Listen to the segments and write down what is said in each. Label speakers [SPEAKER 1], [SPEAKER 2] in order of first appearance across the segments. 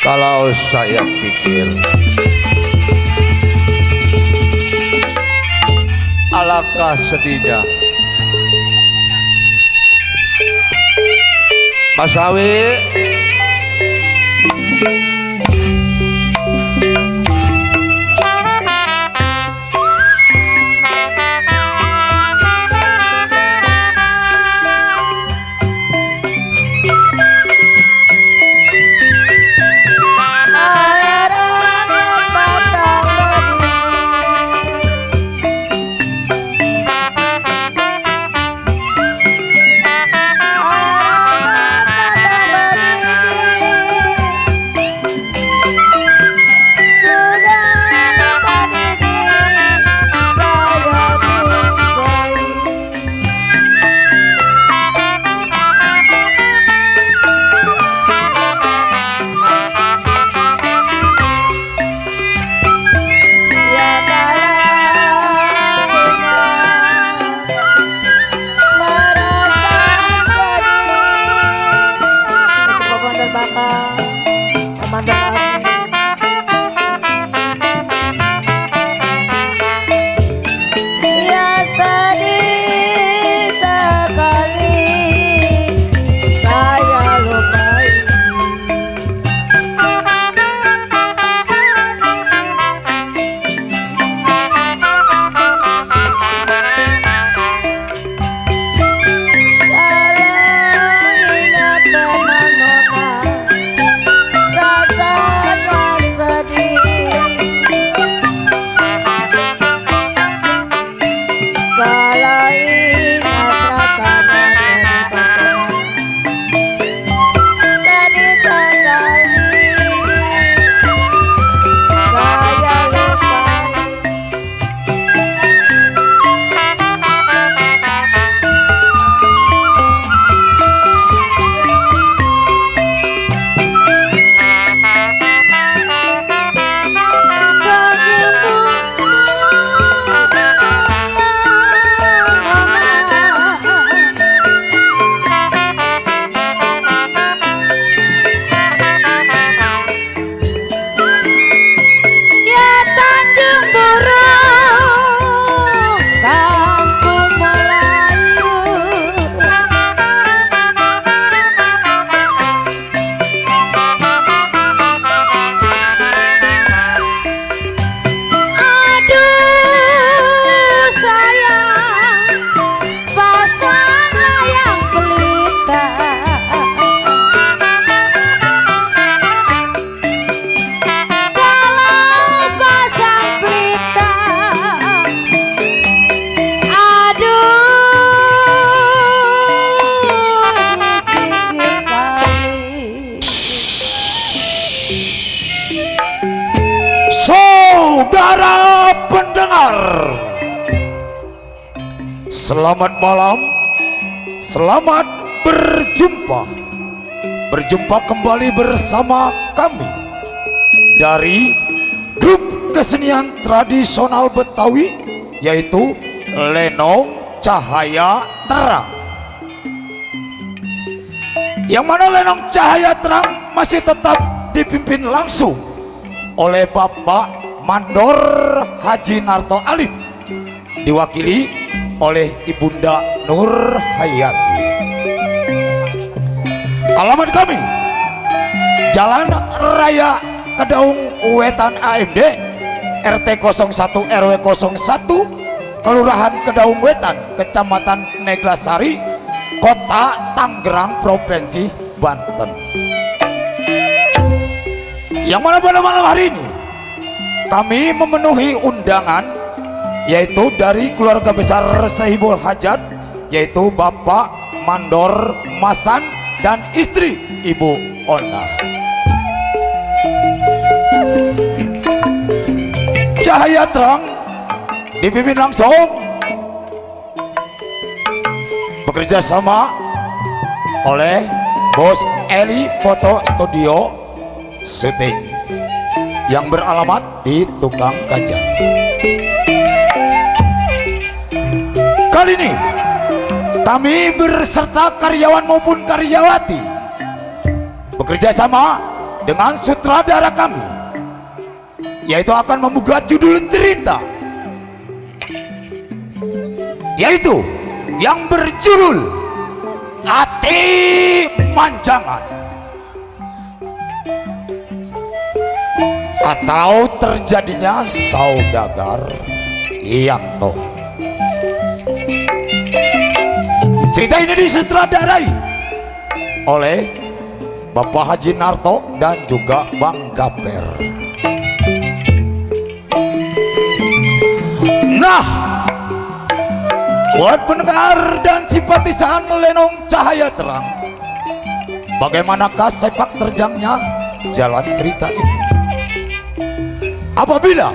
[SPEAKER 1] Kalau saya pikir alangkah sedihnya Mas Awi. Saudara pendengar, selamat malam, selamat berjumpa kembali bersama kami dari grup kesenian tradisional Betawi, yaitu Lenong Cahaya Terang. Yang mana Lenong Cahaya Terang masih tetap dipimpin langsung oleh Bapak Mandor Haji Narto Alif, diwakili oleh Ibunda Nur Hayati. Alamat kami Jalan Raya Kedaung Wetan AMD, RT 01 RW 01, Kelurahan Kedaung Wetan, Kecamatan Neglasari, Kota Tangerang, Provinsi Banten. Yang mana pada malam hari ini kami memenuhi undangan, yaitu dari keluarga besar Sehibul Hajat, yaitu Bapak Mandor Masan dan istri Ibu Ona. Cahaya Terang dipimpin langsung bekerja sama oleh Bos Eli Foto Studio Syuting yang beralamat di Tukang Kaca. Kali ini kami berserta karyawan maupun karyawati bekerja sama dengan sutradara kami, yaitu akan membuka judul cerita, yaitu yang berjudul Ati Manjangan atau terjadinya saudagar Yanto. Cerita ini disutradarai oleh Bapak Haji Narto dan juga Bang Gaper. Nah, buat pendengar dan simpatisan Lenong Cahaya Terang, bagaimanakah sepak terjangnya jalan cerita ini? Apabila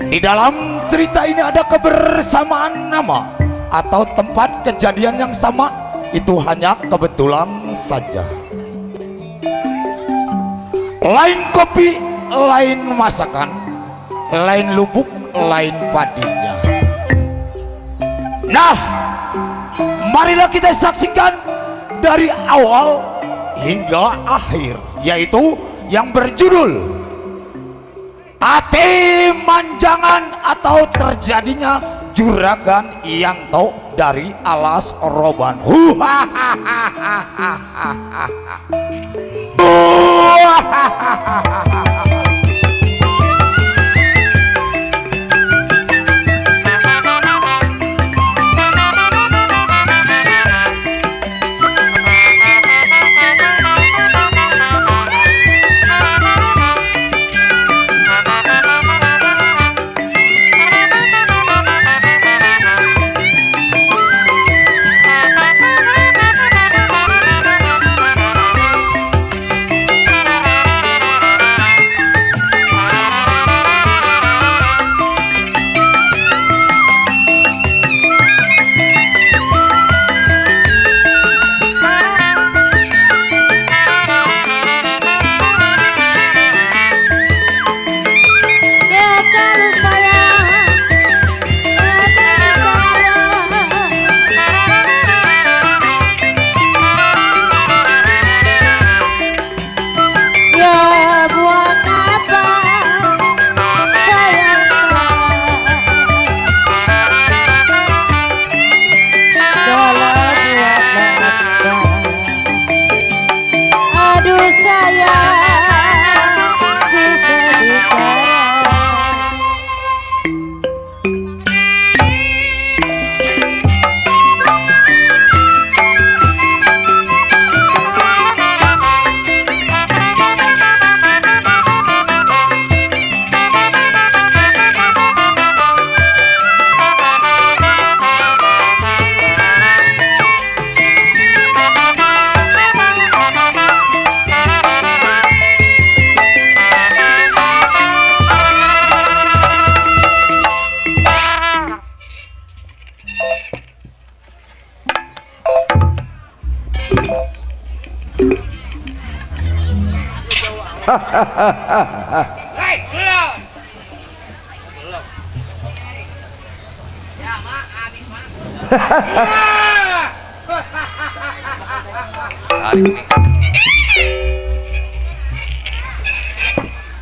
[SPEAKER 1] di dalam cerita ini ada kebersamaan nama atau tempat kejadian yang sama, itu hanya kebetulan saja. Lain kopi, lain masakan, lain lubuk, lain padinya. Nah, marilah kita saksikan dari awal hingga akhir, yaitu yang berjudul Ati Manjangan atau terjadinya juragan Yanto dari alas roban.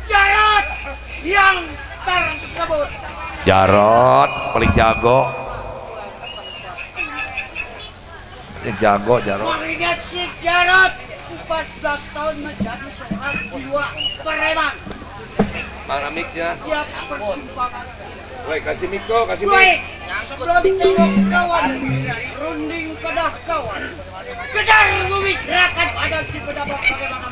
[SPEAKER 2] Jarot yang tersebut.
[SPEAKER 3] Jarot paling jago. Jago Jarot.
[SPEAKER 2] Mengingat si Jarot 14 tahun menjadi seorang jiwa preman.
[SPEAKER 3] Mana mic-nya?
[SPEAKER 2] Tiap persimpangan.
[SPEAKER 3] Woi, kasih mic kok, kasih
[SPEAKER 2] Baik,
[SPEAKER 3] mic.
[SPEAKER 2] sebelum tengok kawan, runding kedah kawan. Kejar gubik rakat ada si pedapat bagaimana.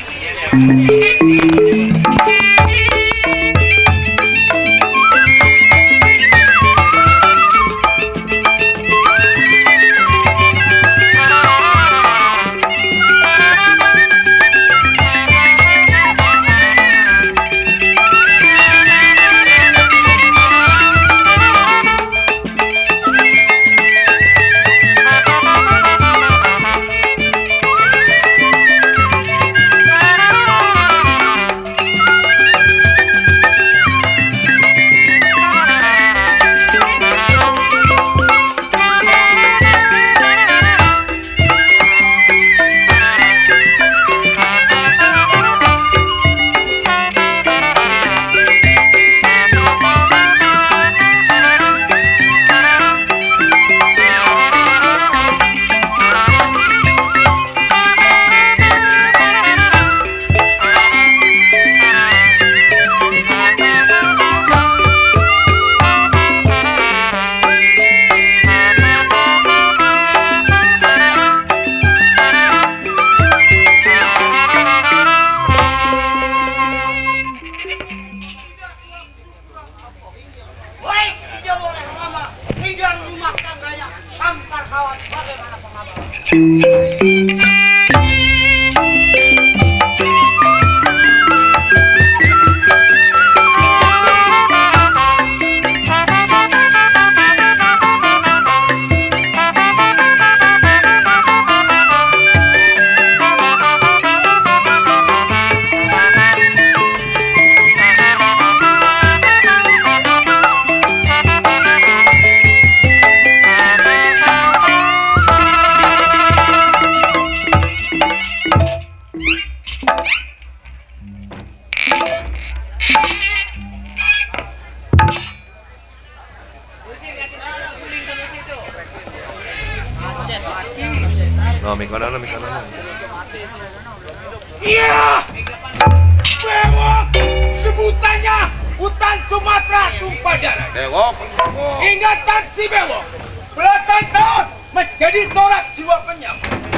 [SPEAKER 3] No, mikono.
[SPEAKER 2] Iya. Bewok. Sebutannya hutan Sumatera tumpah darah.
[SPEAKER 3] Bewok.
[SPEAKER 2] Ingatan si Bewok. Belasan tahun menjadi tolak jiwa penyam.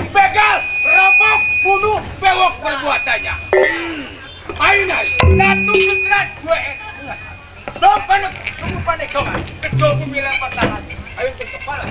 [SPEAKER 2] Begal, rampok, bunuh Bewok perbuatannya. Mainan, satu kekerat dua entungan. Lompanek, tunggu panik kau. Kedua bumi lempar tangan. Ayo ke kepala.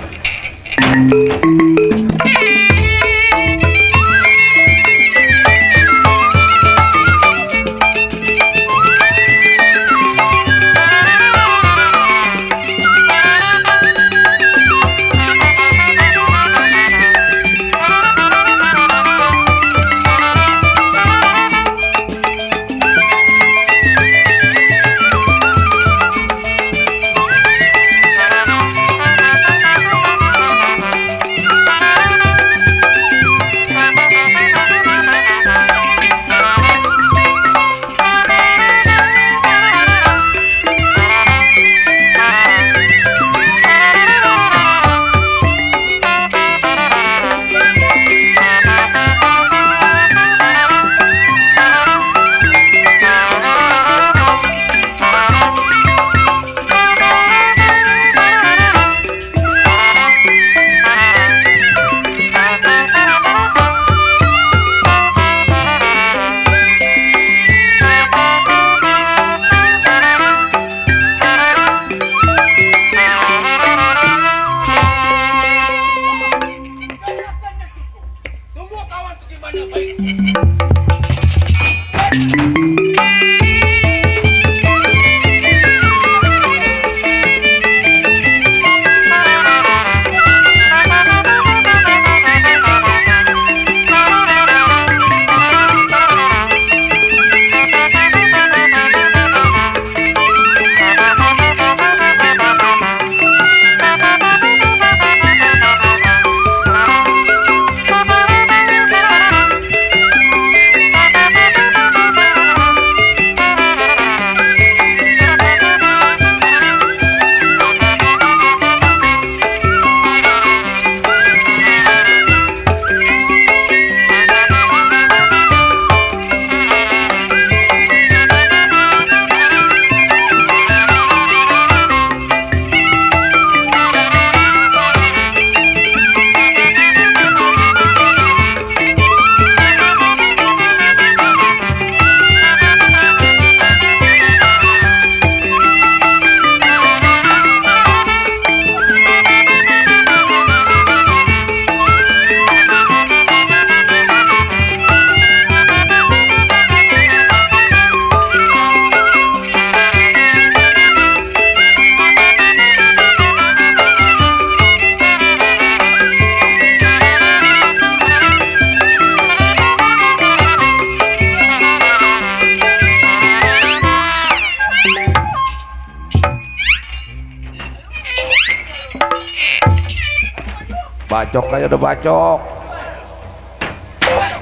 [SPEAKER 3] Bacok aja udah bacok.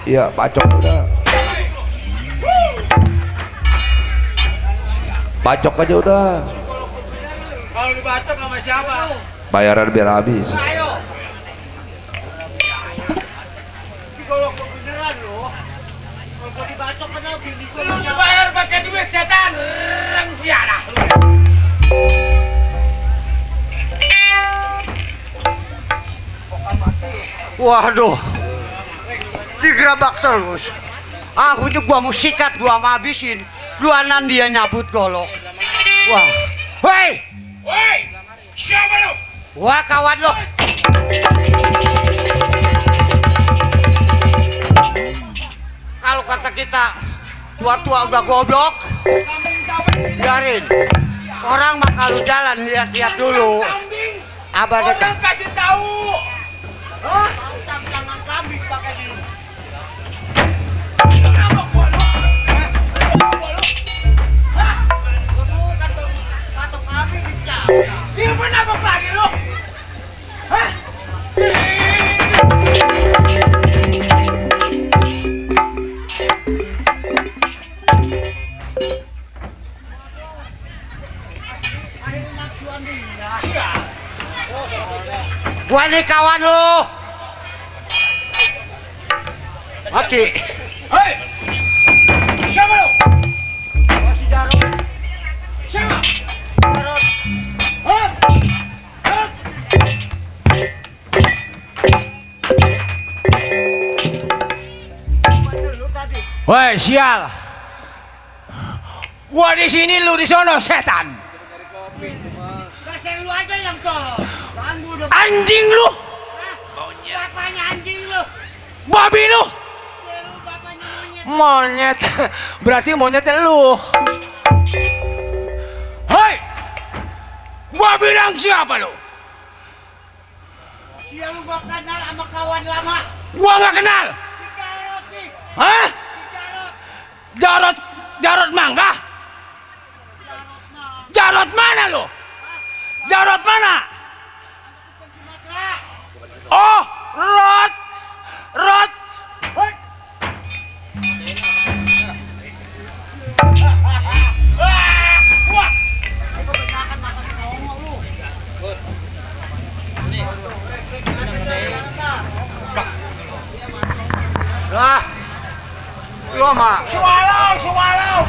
[SPEAKER 3] Iya, bacok udah. Bacok aja udah.
[SPEAKER 2] Kalau dibacok sama siapa?
[SPEAKER 3] Bayaran biar habis.
[SPEAKER 2] Ayo. Kalau beneran loh. Kalau dibacok kena bini gua. Lu dibayar pakai duit setan. Reng tiara.
[SPEAKER 4] Waduh, digerabak terus. Aku tuh gua mau sikat, gua mau habisin. Luanan dia nyabut golok. Wah, hei,
[SPEAKER 2] Woi, siapa lu?
[SPEAKER 4] wah kawan lo. Tua-tua udah goblok.
[SPEAKER 2] Kambing capek sini.
[SPEAKER 4] Biarin. Orang mah kalau jalan lihat-lihat dulu.
[SPEAKER 2] Kambing.
[SPEAKER 4] Abah
[SPEAKER 2] Orang
[SPEAKER 4] dekat.
[SPEAKER 2] kasih tahu. Hah?
[SPEAKER 4] Jangan kambing pakai di.
[SPEAKER 2] Kenapa gua lu? Hah? Kenapa gua lu? Hah?
[SPEAKER 4] Kata kambing dicap.
[SPEAKER 2] Dia kenapa lagi lu? Hah?
[SPEAKER 4] Gua nih kawan lu. Mati.
[SPEAKER 2] Hei! Siapa lu?
[SPEAKER 4] Masih Jarot.
[SPEAKER 2] Siapa?
[SPEAKER 4] Jarot.
[SPEAKER 2] Hah? Hah?
[SPEAKER 4] Lu tadi.
[SPEAKER 2] Woi, sial. Gua di sini, lu di sono, setan.
[SPEAKER 4] Kasih lu aja yang tolong. Ganggu dong.
[SPEAKER 2] Anjing lu,
[SPEAKER 4] Bapaknya anjing lu.
[SPEAKER 2] babi lu.
[SPEAKER 4] Lu bapaknya monyet.
[SPEAKER 2] Monyet. Berarti monyetnya lu. Hei! Gua bilang siapa lu?
[SPEAKER 4] Sial lu gua kenal sama kawan lama.
[SPEAKER 2] Gua nggak kenal.
[SPEAKER 4] Si Jarot nih.
[SPEAKER 2] Hah?
[SPEAKER 4] Si Jarot.
[SPEAKER 2] Jarot, Jarot Mangga? Jarot mana lu? Jarot mana?
[SPEAKER 4] Sumatera.
[SPEAKER 2] Oh, Rot. Rot. Hei. Wah.
[SPEAKER 4] Kebanyakan makan ngomong lu. Lah. Lu mah.
[SPEAKER 2] Swallow, swallow.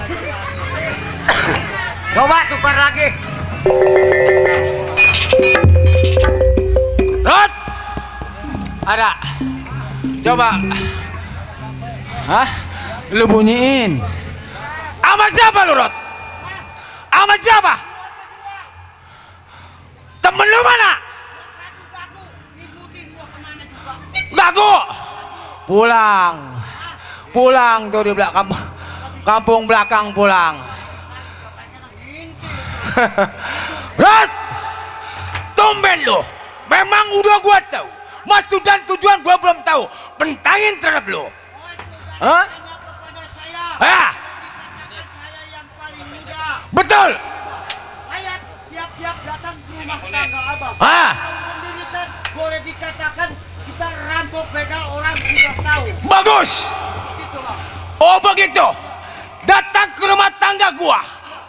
[SPEAKER 4] Coba tukar lagi.
[SPEAKER 2] Rot. Ada. Coba. Hah? Lu bunyiin. Sama siapa lu, Rot? Sama siapa? Temen lu mana? Gagu. Pulang. Pulang tuh di belakang kampung belakang pulang. Rot. Tumben lu. Memang udah gua tahu. Maksud dan tujuan gua belum tahu. Bentangin terhadap lu. Hah?
[SPEAKER 4] Kepada saya.
[SPEAKER 2] Ah,
[SPEAKER 4] Dikatakan saya yang paling muda.
[SPEAKER 2] betul.
[SPEAKER 4] Saya tiap-tiap datang ke rumah tangga abang.
[SPEAKER 2] Ah,
[SPEAKER 4] Sendiri kan boleh dikatakan kita rampok begal orang sudah tahu.
[SPEAKER 2] bagus.
[SPEAKER 4] Gitu bang.
[SPEAKER 2] Oh begitu. Datang ke rumah tangga gua.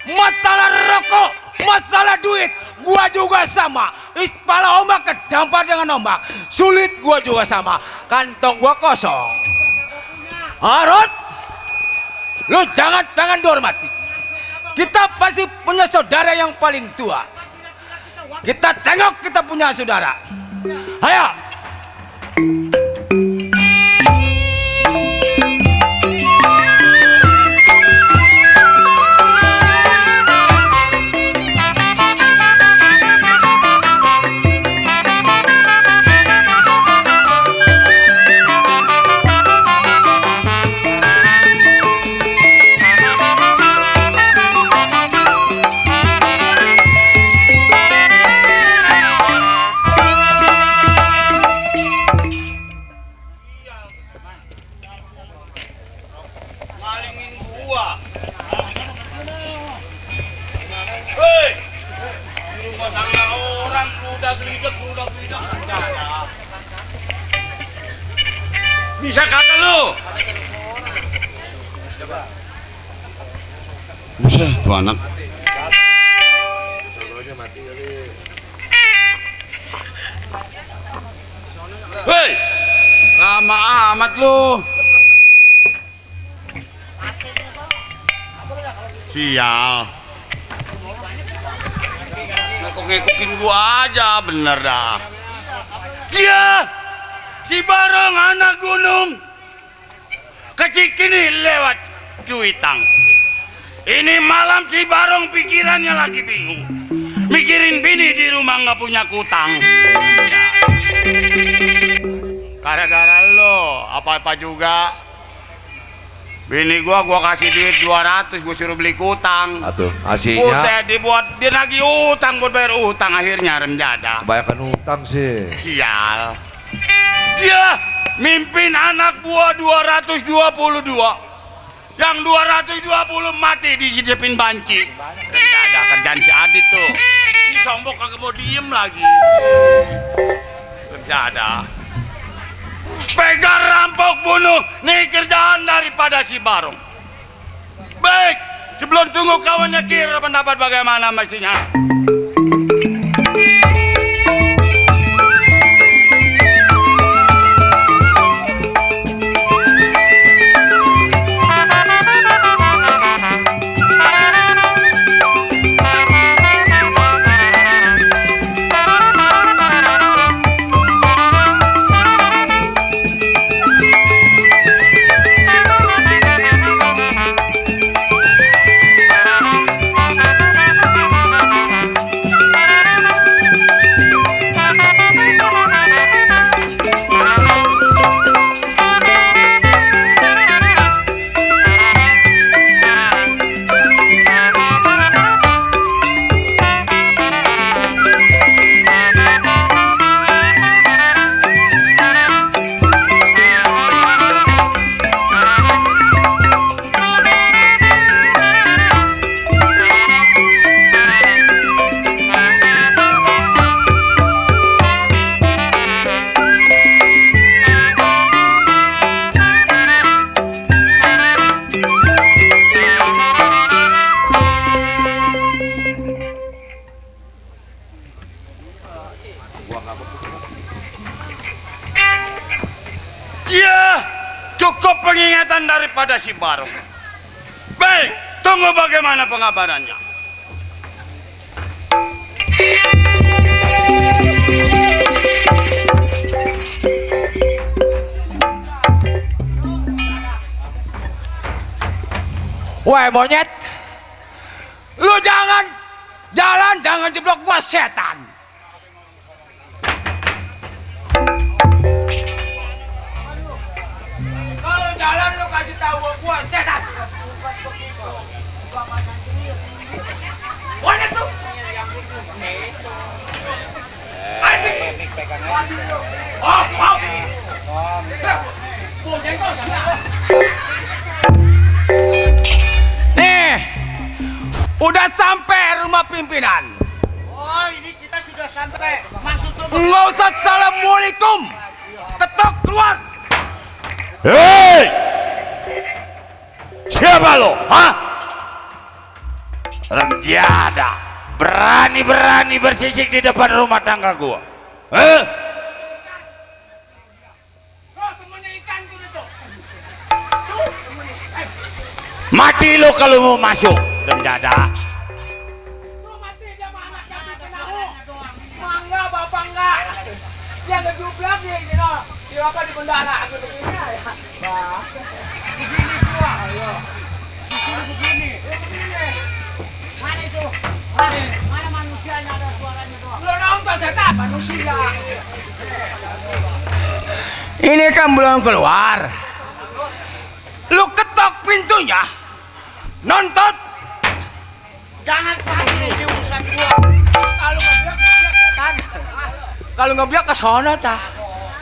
[SPEAKER 2] Masalah rokok, masalah duit, gua juga sama. Kepala ombak kedampar dengan ombak. Sulit gua juga sama. Kantong gua kosong. Rot, lu jangan dihormati. Kita pasti punya saudara yang paling tua. Kita tengok kita punya saudara. Ayo.
[SPEAKER 4] Malingin gua.
[SPEAKER 2] Hei, di rumah tangga orang udah gelidek. Bisa kagak lu?
[SPEAKER 5] Buset, tuh anak. Hei, lama amat lu. Sial. Ngekuk-ngekukin gua aja, bener dah.
[SPEAKER 2] Dia, si Barong anak gunung. Kecik ini lewat Cuitang. Ini malam si Barong pikirannya lagi bingung. Mikirin bini di rumah nggak punya kutang.
[SPEAKER 5] Gara-gara lo, apa-apa juga. Bini gua kasih duit 200, gua suruh beli kutang.
[SPEAKER 3] Atuh, aslinya
[SPEAKER 5] Buset, dibuat dia lagi utang buat bayar utang, akhirnya rem dada.
[SPEAKER 3] kebanyakan utang sih.
[SPEAKER 5] Sial. Dia mimpin anak buah 222. Yang 220 mati dijepin banci. Enggak ada kerjaan si Adit tuh. Ini sombong kagak mau diem lagi. Enggak ada. Pegang, rampok, bunuh. Nih kerjaan daripada si Barong. Baik, sebelum tunggu kawannya kira pendapat bagaimana mestinya. Ya, cukup pengingatan daripada si Barong. Baik, tunggu bagaimana pengabarannya.
[SPEAKER 2] Woi monyet, lu jangan jalan, jangan jeblok gua setan. Kalau jalan lu kasih tahu gua setan. Monyet tuh. Anjing. Oh. Nih, udah sampai rumah pimpinan.
[SPEAKER 4] Oh, ini kita sudah sampai. Masuk tuh.
[SPEAKER 2] Nggak usah assalamualaikum. Ketok keluar.
[SPEAKER 1] Hei! Siapa lo? Hah? Remjada, berani-berani bersisik di depan rumah tangga gua. Mati lo kalau mau masuk, Remjada.
[SPEAKER 2] Mangga bapak enggak. Dia ngejublak dia ini loh. Dia apa di bendara gitu begini ya. Bah. Begini gua, ayo. Begini. Mana itu? Mana manusianya ada suaranya doang. Lu nonton setan manusia. Ini kan belum keluar. Lu ketok pintunya. Nonton.
[SPEAKER 4] Jangan pakai ini urusan gua.
[SPEAKER 2] Kalau ngebiak setan. Kalau ngebiak ke sono tah.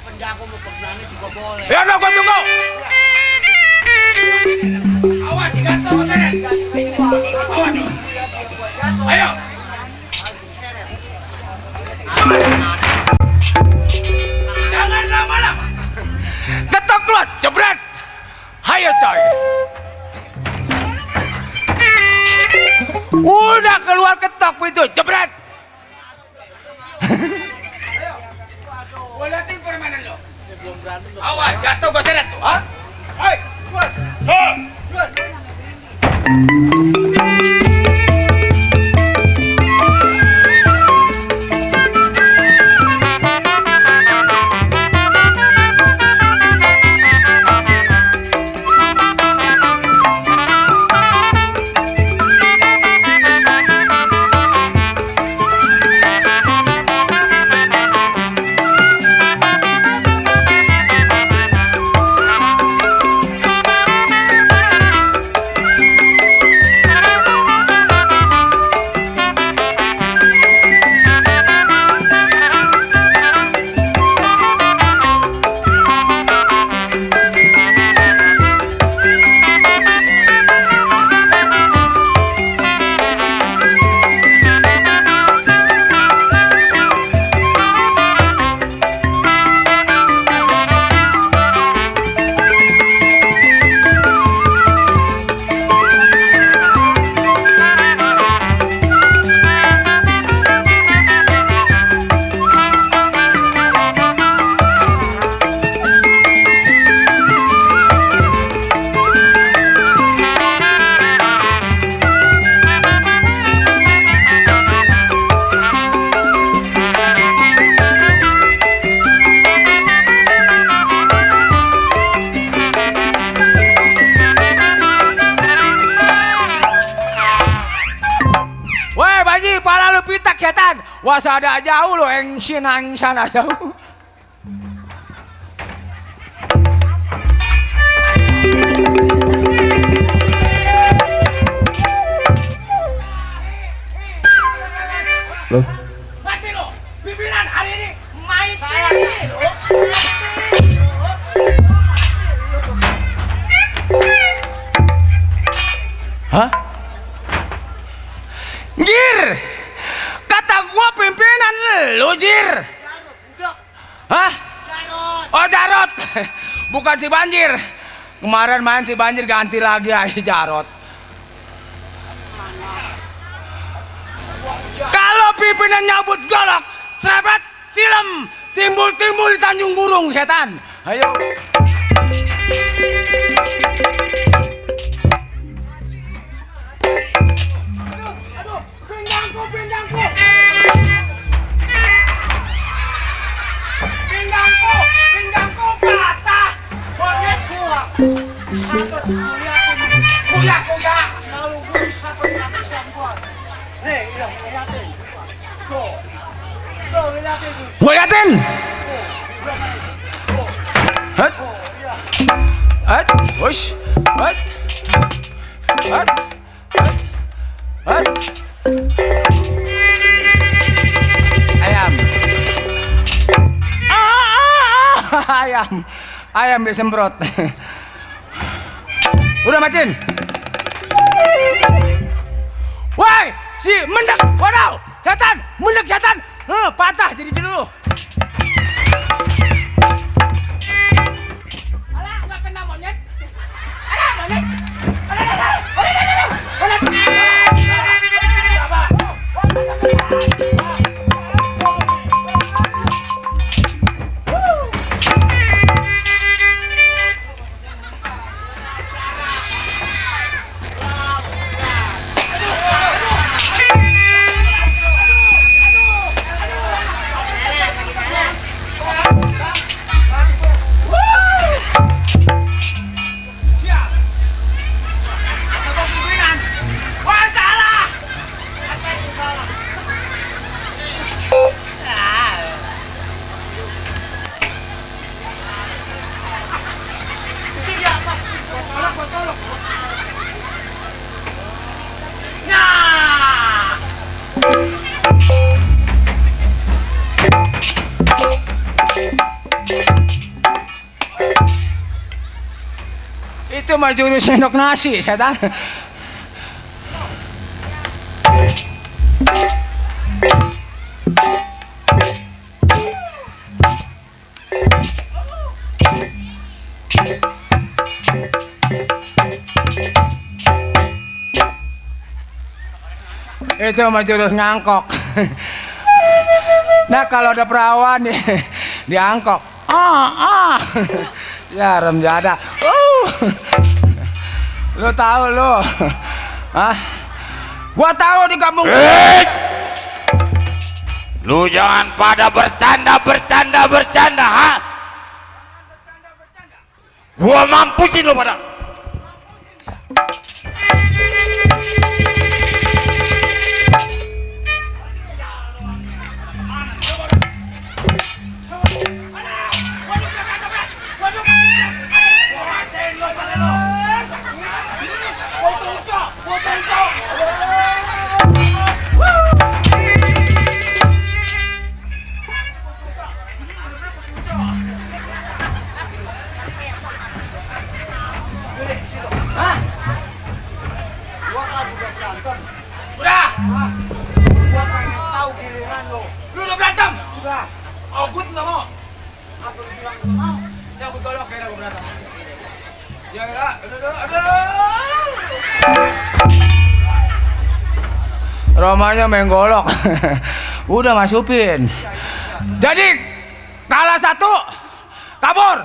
[SPEAKER 4] Penjago mau berani juga boleh.
[SPEAKER 2] Ya udah gua tunggu. Awas digantung ke sana. Awas. Ayo. Jangan lama-lama. Ketok keluar, jebret. Hayo coy. Udah keluar ketok pintu, jebret. Gua liatin permainan lo. Awas, jatuh gua seret tuh, ha? Hai, keluar. Keluar. wasada jauh lo, yang sinang sana jauh. Mati lo, pimpinan hari ini main sendiri lo. Hah? Jir, kata gua pimpinan lu Jir. Hah? Oh Jarot, bukan si Banjir. Kemarin main si Banjir, ganti lagi aja Jarot. Kalau pimpinan nyabut golok, serempet, silem, timbul-timbul di Tanjung Burung, setan. Ayo. Aduh, pinggangku. Pinggangku patah. Monyet gua. Kuyak.
[SPEAKER 4] Lalu gue bisa penyakitan gua. Nih, lihatin. Tuh, lihatin.
[SPEAKER 2] Gua liatin. Hat. Wush. Hat. Ayam disemprot. Udah Macin. Woi, si mendek, wadaw, setan, mendek setan, patah jadi dulu. Alah, nggak kena monyet. Alah, monyet. Itu mah jurus sendok nasi, setan. Itu mah jurus ngangkok. Nah kalau ada perawan nih diangkok. Ya rem jada. Lu tahu lu? Hah? Gua tahu di kampung.
[SPEAKER 5] Lu jangan pada bercanda, ha? Gua mampusin lu pada.
[SPEAKER 2] Udah.
[SPEAKER 4] Gua pengen tahu giliran lo.
[SPEAKER 2] Lu udah berantem?
[SPEAKER 4] Udah.
[SPEAKER 2] Oh, gue nggak mau.
[SPEAKER 4] Apa lu bilang lu mau?
[SPEAKER 2] Ya gue golok kayaknya gue berantem. Ya lah, aduh. Romanya main golok. Udah masukin. Jadi kalah satu, kabur.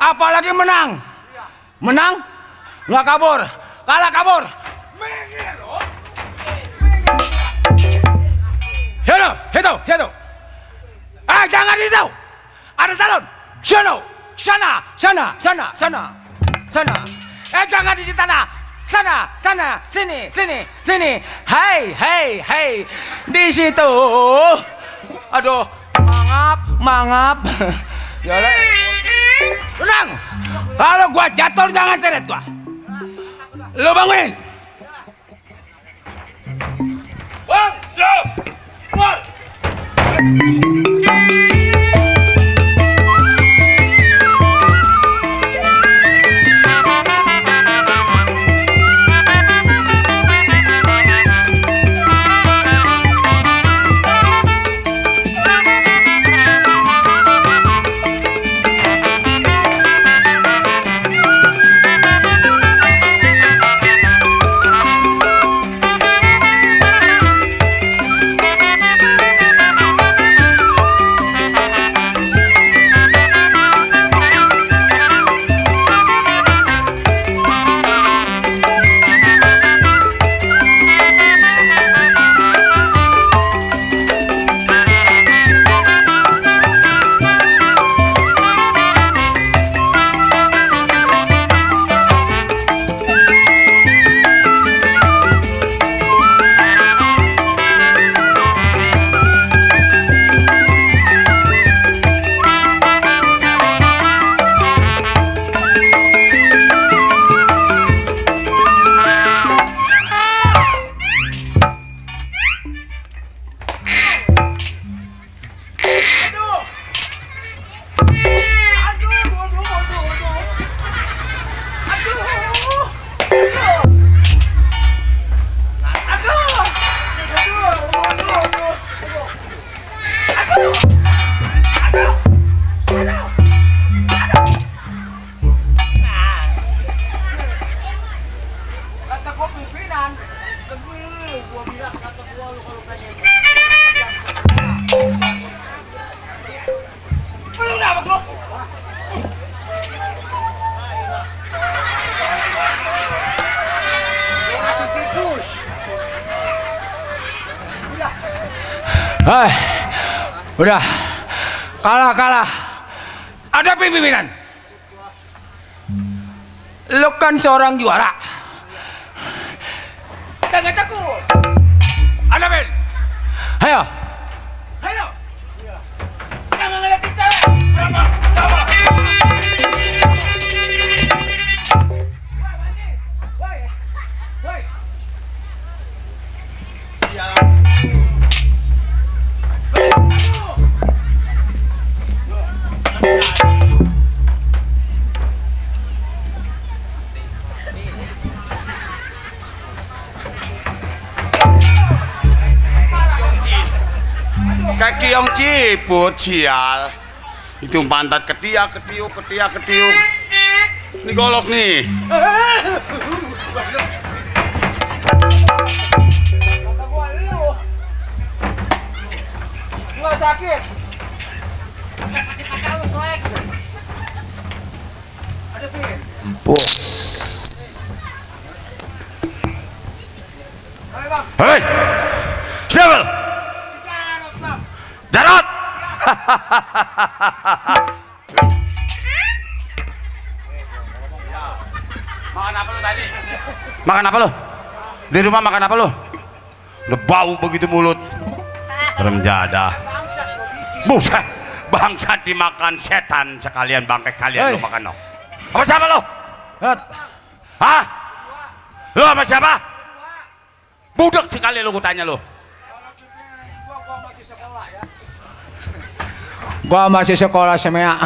[SPEAKER 2] Apalagi menang. Menang, nggak kabur. Kalah kabur. Hidup. Jangan risau. Ada salon. Sana. Jangan di tanah. sana, sini. Hai, di situ. Aduh, mangap. Yalah. Tenang. Kalau gua jatuh jangan seret gua. Lu bangunin. Bang, yo. Keluar. Udah kalah. Ada pimpinan. Lu kan seorang juara. Jangan takut. Ada Ben. Ayo. Jangan ngeliatin cewek. Sama. Woi. Sialan.
[SPEAKER 5] Kaki yang ciput sial. Itu pantat ketiak. Ini golok nih.
[SPEAKER 2] Kata gua lu. Gua sakit. Sakit kata lu soek. Ada pin.
[SPEAKER 1] Empuk.
[SPEAKER 2] Ayo Bang.
[SPEAKER 5] Hei, siapa? Jarot. Makan apa lu tadi? Makan apa lu? Di rumah makan apa lu? Udah bau begitu mulut. Remjada. Buset, bangsat dimakan setan sekalian bangkai kalian. Lu makan no. Apa siapa lu? Hah? Lu sama siapa? Budak sekali lu kutanya lu.
[SPEAKER 2] Gua masih sekolah semea.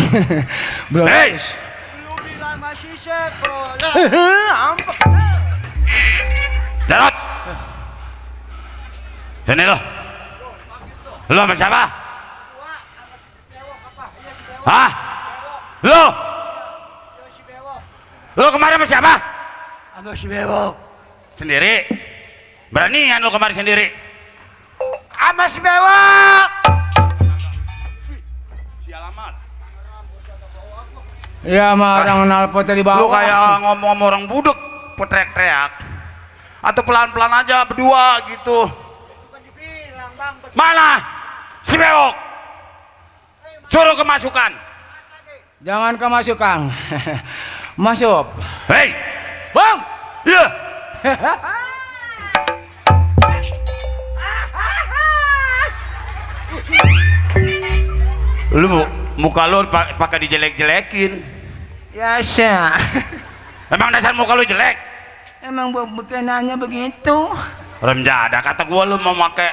[SPEAKER 2] Belum.
[SPEAKER 5] Hei,
[SPEAKER 4] Lu bilang masih sekolah.
[SPEAKER 2] Ampek.
[SPEAKER 5] Jarot. Sini lu. Lu sama siapa? Hah? Lu kemarin sama siapa?
[SPEAKER 4] Sama si Bewok.
[SPEAKER 5] Sendiri. Beranian lu kemarin sendiri.
[SPEAKER 4] Sama si Bewok.
[SPEAKER 2] Ya mah orang nalpot di bawah.
[SPEAKER 5] Lu kayak ngomong orang budek, peteriak-teriak. Atau pelan-pelan aja berdua gitu. Mana? Si Bewok. Suruh kemasukan.
[SPEAKER 2] Jangan kemasukan. Masuk.
[SPEAKER 5] Hei,
[SPEAKER 2] Bang.
[SPEAKER 5] iya. Lu muka lu pakai dijelek-jelekin.
[SPEAKER 2] Ya sya.
[SPEAKER 5] Emang dasar muka lu jelek?
[SPEAKER 2] Emang bekenanya begitu.
[SPEAKER 5] Remjada kata gua lu mau pakai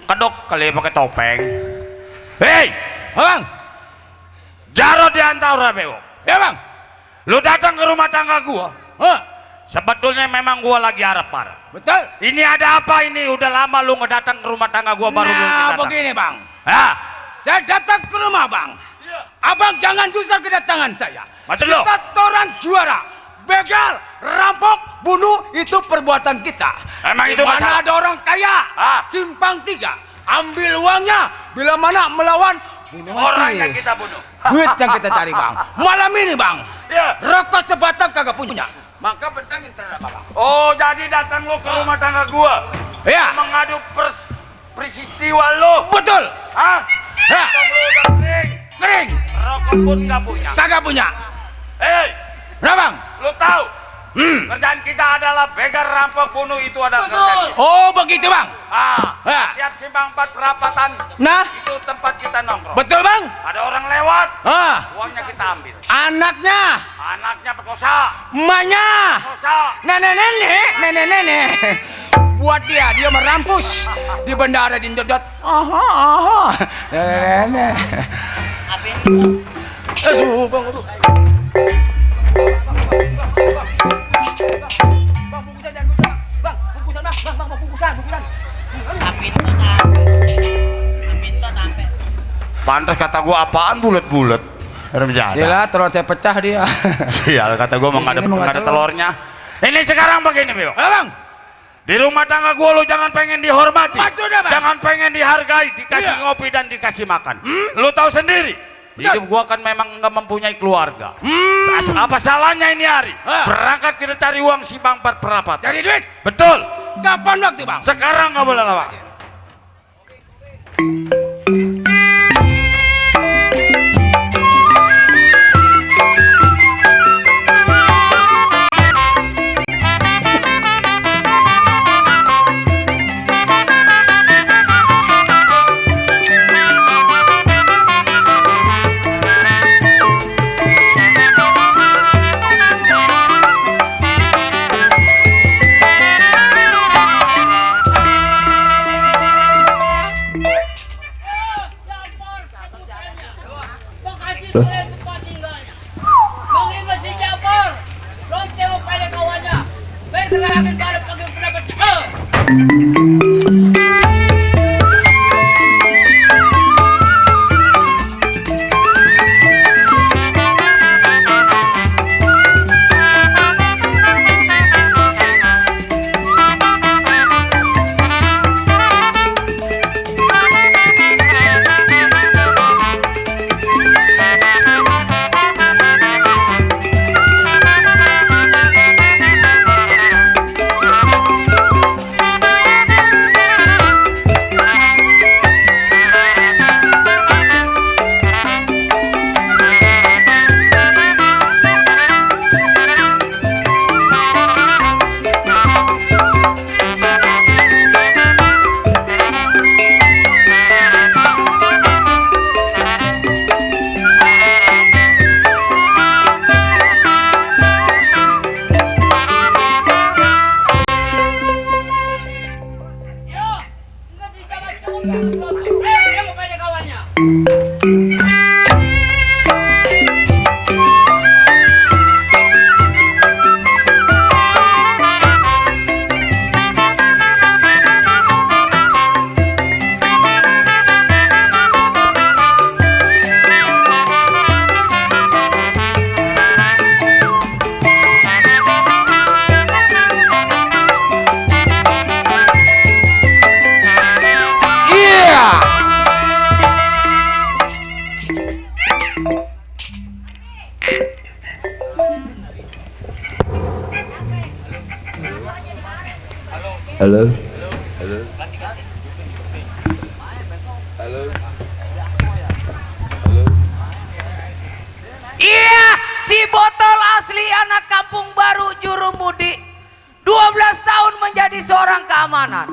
[SPEAKER 5] kedok kali pakai topeng. Hei,
[SPEAKER 2] Bang.
[SPEAKER 5] Jarod di antara beo.
[SPEAKER 2] Ya bang.
[SPEAKER 5] Lu datang ke rumah tangga gua. Sebetulnya memang gua lagi harap-harap.
[SPEAKER 2] Betul.
[SPEAKER 5] Ini ada apa ini? Udah lama lu ngedatang ke rumah tangga gua baru lu
[SPEAKER 2] Nah
[SPEAKER 5] datang.
[SPEAKER 2] begini bang.
[SPEAKER 5] Hah?
[SPEAKER 2] Saya datang ke rumah bang. Abang jangan gusar kedatangan saya.
[SPEAKER 5] Maksud lu?
[SPEAKER 2] Kita torang juara. Begal, rampok, bunuh itu perbuatan kita.
[SPEAKER 5] Emang itu
[SPEAKER 2] Mana
[SPEAKER 5] masalah?
[SPEAKER 2] ada orang kaya, simpang 3, ambil uangnya. Bila mana melawan, bunuh
[SPEAKER 5] Orang yang
[SPEAKER 2] mati.
[SPEAKER 5] kita bunuh.
[SPEAKER 2] Duit yang kita cari bang. Malam ini bang,
[SPEAKER 5] Ya.
[SPEAKER 2] rokok sebatang kagak punya. Maka bentangin terhadap abang.
[SPEAKER 5] Oh, jadi datang lu ke rumah tangga gua.
[SPEAKER 2] Ya,
[SPEAKER 5] Mengadu peristiwa lu.
[SPEAKER 2] betul.
[SPEAKER 5] Hah?
[SPEAKER 2] Ya,
[SPEAKER 5] Tong lu udah kering.
[SPEAKER 2] kering,
[SPEAKER 5] Rokok pun gak punya.
[SPEAKER 2] kagak punya.
[SPEAKER 5] Hei,
[SPEAKER 2] Nah bang,
[SPEAKER 5] lu tahu? Kerjaan kita adalah begal, rampok, bunuh, itu adalah kerjaan kita.
[SPEAKER 2] oh begitu bang. Ya.
[SPEAKER 5] Tiap simpang 4 perapatan
[SPEAKER 2] Nah,
[SPEAKER 5] itu tempat kita nongkrong.
[SPEAKER 2] betul bang.
[SPEAKER 5] Ada orang lewat,
[SPEAKER 2] Ah,
[SPEAKER 5] uangnya kita ambil.
[SPEAKER 2] anaknya,
[SPEAKER 5] Anaknya perkosa,
[SPEAKER 2] emaknya,
[SPEAKER 5] perkosa.
[SPEAKER 2] nenek. Buat dia merampus di bendara di Jodot. Nenek. Aduh, bang, aduh. Bang, bungkusan jangan gusar, bang. Bungkusan, bang, bungkusan.
[SPEAKER 5] Pantas kata gua apaan bulet-bulet. Remjada.
[SPEAKER 2] Yalah, telur saya pecah dia.
[SPEAKER 5] Sial, kata gua mau nggak ada telurnya. Ini sekarang begini, Beo.
[SPEAKER 2] Bang.
[SPEAKER 5] Di rumah tangga gua lu jangan pengen dihormati,
[SPEAKER 2] Maksudnya, Bang?
[SPEAKER 5] jangan pengen dihargai, dikasih
[SPEAKER 2] Iya.
[SPEAKER 5] ngopi dan dikasih makan. Lu tahu sendiri, hidup gua kan memang nggak mempunyai keluarga. Apa salahnya ini hari? Berangkat kita cari uang simpang 4 perapatan.
[SPEAKER 2] Cari duit.
[SPEAKER 5] Betul.
[SPEAKER 2] Kapan waktu, bang?
[SPEAKER 5] Sekarang nggak boleh lama.
[SPEAKER 6] Boleh tempat tinggalnya. Mengingat si Jafar, lonte mo pada kawannya. Baik terakhir pada pagi pendapat.
[SPEAKER 3] Halo.
[SPEAKER 6] Iya, si botol asli anak kampung baru Jurumudi. 12
[SPEAKER 7] menjadi seorang keamanan.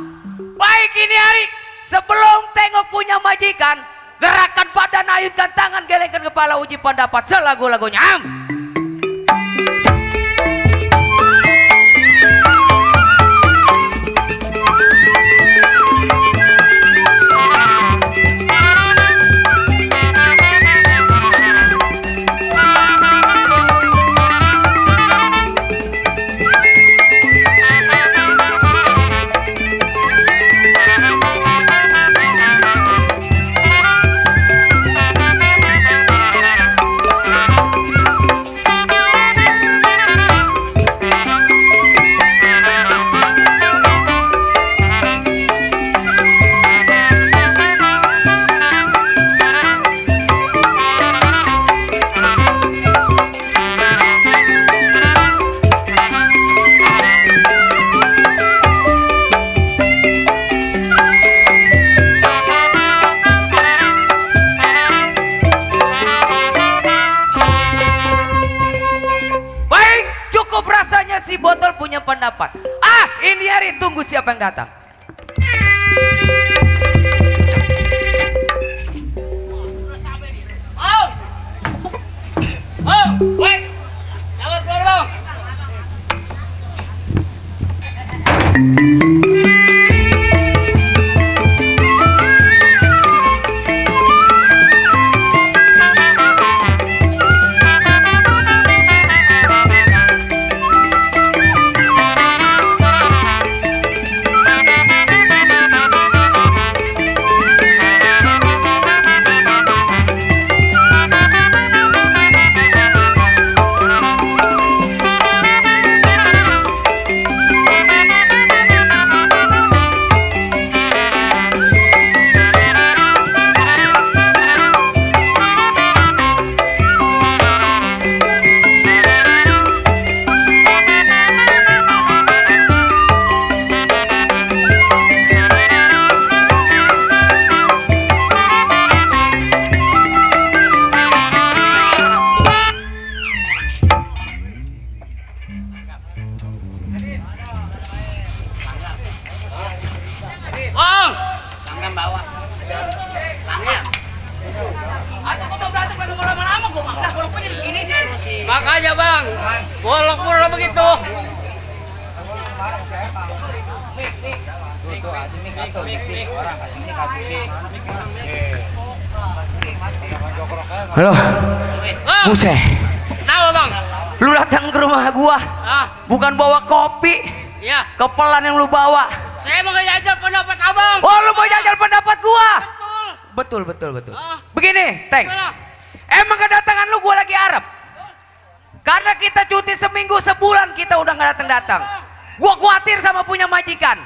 [SPEAKER 7] Baik ini hari, sebelum tengok punya majikan, gerakan badan, ayunkan tangan, gelengkan kepala, uji pendapat selagu-lagunya. Si botol punya pendapat. Ini hari tunggu siapa yang datang.
[SPEAKER 6] Wait, jangan keluar bang.
[SPEAKER 7] Makanya bang, golok pura begitu. Halo, Buset.
[SPEAKER 6] Kenapa bang?
[SPEAKER 7] Lu datang ke rumah gua, bukan bawa kopi.
[SPEAKER 6] Iya.
[SPEAKER 7] Kepelan yang lu bawa.
[SPEAKER 6] Saya mau jajal pendapat abang.
[SPEAKER 7] Oh, lu mau jajal pendapat gua?
[SPEAKER 6] Betul.
[SPEAKER 7] Betul. Begini, Teng. Emang kedatangan lu gua lagi Arab. Karena kita cuti seminggu sebulan kita udah nggak datang. Gua khawatir sama punya majikan.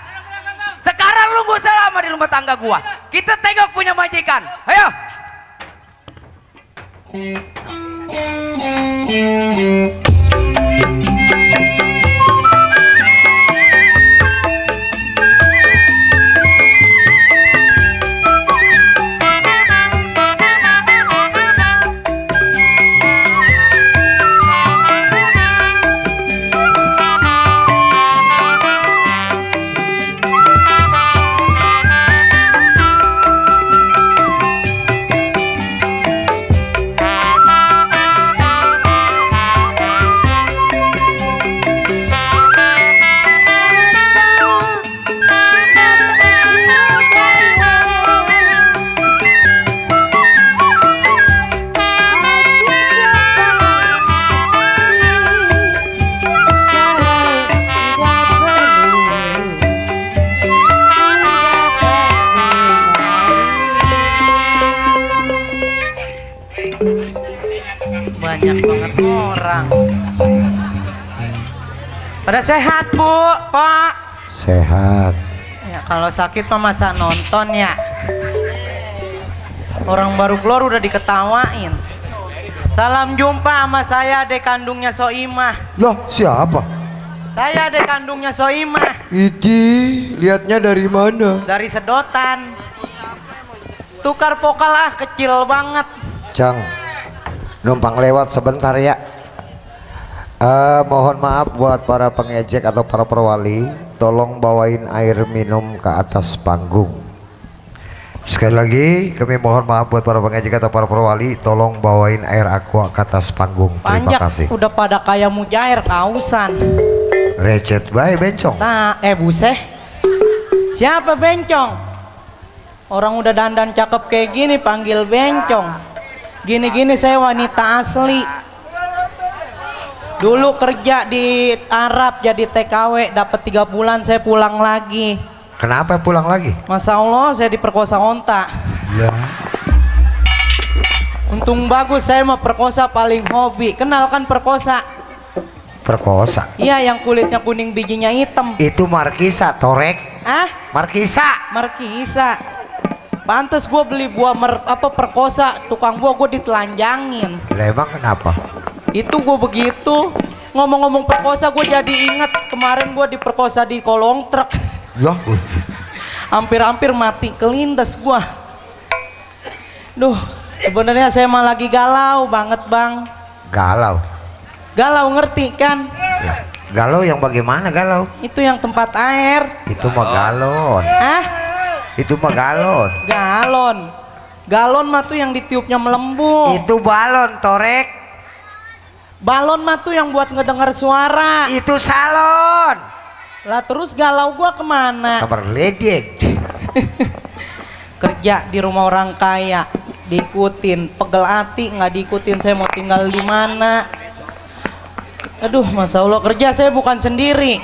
[SPEAKER 7] Sekarang lu gua selama di rumah tangga gua. Kita tengok punya majikan. Ayo.
[SPEAKER 8] Banyak banget orang. Pada sehat bu, pak?
[SPEAKER 4] Sehat.
[SPEAKER 8] Ya kalau sakit mah masa nonton ya. Orang baru keluar udah diketawain. Salam jumpa sama saya adek kandungnya Soimah.
[SPEAKER 4] Loh, siapa?
[SPEAKER 8] Saya adek kandungnya Soimah.
[SPEAKER 4] Idi, lihatnya dari mana?
[SPEAKER 8] Dari sedotan. Tukar pokal kecil banget.
[SPEAKER 4] Cang, numpang lewat sebentar ya. Mohon maaf buat para pengejek atau para perwali.
[SPEAKER 9] tolong bawain air minum ke atas panggung. Sekali lagi kami mohon maaf buat para pengejek atau para perwali, tolong bawain air aqua ke atas panggung. Terima
[SPEAKER 8] Panjak
[SPEAKER 9] kasih.
[SPEAKER 8] udah pada kayak mujair kausan.
[SPEAKER 9] Recet bae bencong.
[SPEAKER 8] Nah, buseh. Siapa bencong? Orang udah dandan cakep kayak gini panggil bencong. Gini-gini saya wanita asli. Dulu kerja di Arab jadi TKW, dapat 3 bulan saya pulang lagi.
[SPEAKER 9] Kenapa pulang lagi?
[SPEAKER 8] Masya Allah saya diperkosa onta.
[SPEAKER 9] Ya.
[SPEAKER 8] Untung bagus saya mah perkosa paling hobi. Kenal kan perkosa?
[SPEAKER 9] Perkosa.
[SPEAKER 8] Iya yang kulitnya kuning bijinya hitam.
[SPEAKER 9] Itu markisa torek.
[SPEAKER 8] Ah?
[SPEAKER 9] Markisa.
[SPEAKER 8] Markisa. Pantes gue beli buah perkosa, tukang buah gue ditelanjangin.
[SPEAKER 9] Emang kenapa?
[SPEAKER 8] Itu gue begitu. Ngomong-ngomong perkosa gue jadi ingat kemarin gue diperkosa di kolong truk.
[SPEAKER 9] Loh, bus.
[SPEAKER 8] Hampir-hampir mati kelindes gua. Duh, sebenarnya saya mah lagi galau banget, Bang.
[SPEAKER 9] Galau.
[SPEAKER 8] Galau ngerti kan?
[SPEAKER 9] Lah, galau yang bagaimana galau?
[SPEAKER 8] Itu yang tempat air.
[SPEAKER 9] Itu mah galon.
[SPEAKER 8] Hah?
[SPEAKER 9] Itu mah galon.
[SPEAKER 8] Galon. Galon mah tuh yang ditiupnya melembung.
[SPEAKER 9] Itu balon torek.
[SPEAKER 8] Balon mah tuh yang buat ngedengar suara.
[SPEAKER 9] Itu salon.
[SPEAKER 8] Lah terus galau gua kemana?
[SPEAKER 9] Kamar ledek.
[SPEAKER 8] Kerja di rumah orang kaya, diikutin, pegel hati nggak diikutin, saya mau tinggal di mana? Aduh, Masya Allah, kerja saya bukan sendiri,